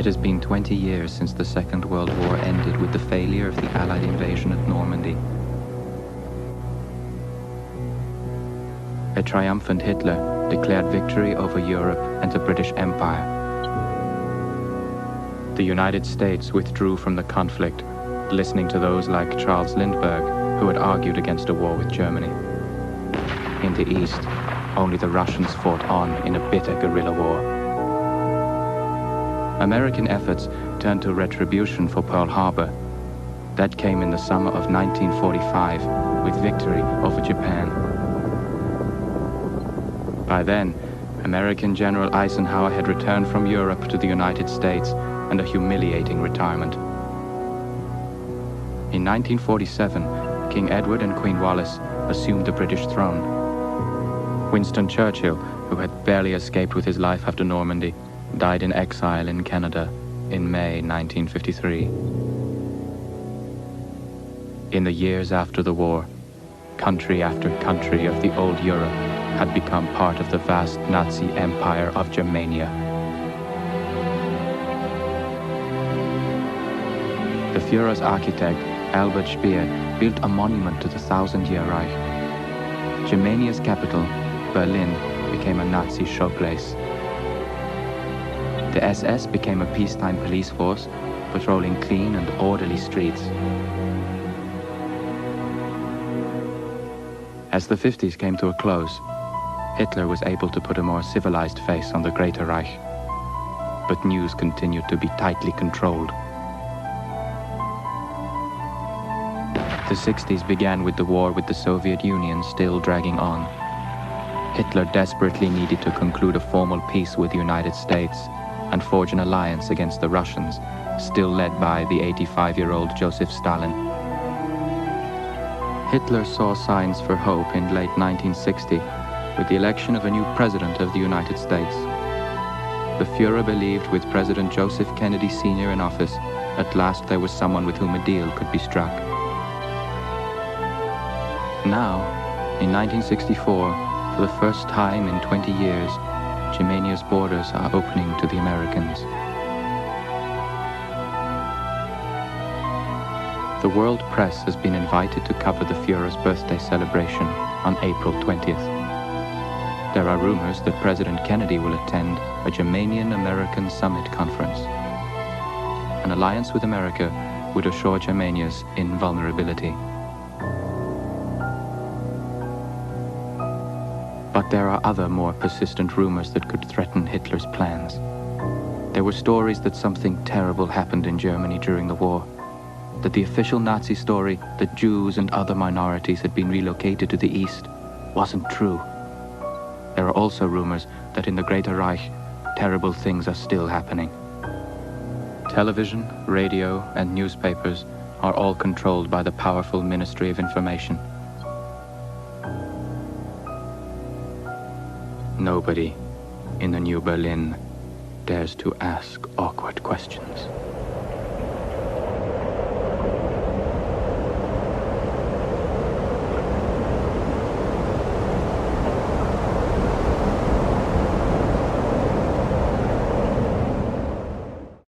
It has been 20 years since the Second World War ended with the failure of the Allied invasion at Normandy. A triumphant Hitler declared victory over Europe and the British Empire. The United States withdrew from the conflict, listening to those like Charles Lindbergh, who had argued against a war with Germany. In the East, only the Russians fought on in a bitter guerrilla war. American efforts turned to retribution for Pearl Harbor. That came in the summer of 1945 with victory over Japan. By then, American General Eisenhower had returned from Europe to the United States and a humiliating retirement. In 1947, King Edward and Queen Wallis assumed the British throne. Winston Churchill, who had barely escaped with his life after Normandy, died in exile in Canada in May 1953. In the years after the war, country after country of the old Europe had become part of the vast Nazi empire of Germania. The Führer's architect, Albert Speer, built a monument to the Thousand-Year Reich. Germania's capital, Berlin, became a Nazi showplace. The SS became a peacetime police force, patrolling clean and orderly streets. As the 50s came to a close, Hitler was able to put a more civilized face on the Greater Reich. But news continued to be tightly controlled. The 60s began with the war with the Soviet Union still dragging on. Hitler desperately needed to conclude a formal peace with the United States and forge an alliance against the Russians, still led by the 85-year-old Joseph Stalin. Hitler saw signs for hope in late 1960 with the election of a new president of the United States. The Führer believed with President Joseph Kennedy Sr. in office, at last there was someone with whom a deal could be struck. Now, in 1964, for the first time in 20 years, Germania's borders are opening to the Americans. The world press has been invited to cover the Führer's birthday celebration on April 20th. There are rumors that President Kennedy will attend a Germanian-American Summit conference. An alliance with America would assure Germania's invulnerability. But there are other more persistent rumors that could threaten Hitler's plans. There were stories that something terrible happened in Germany during the war, that the official Nazi story that Jews and other minorities had been relocated to the East wasn't true. There are also rumors that in the Greater Reich, terrible things are still happening. Television, radio, and newspapers are all controlled by the powerful Ministry of Information. Nobody in the New Berlin dares to ask awkward questions.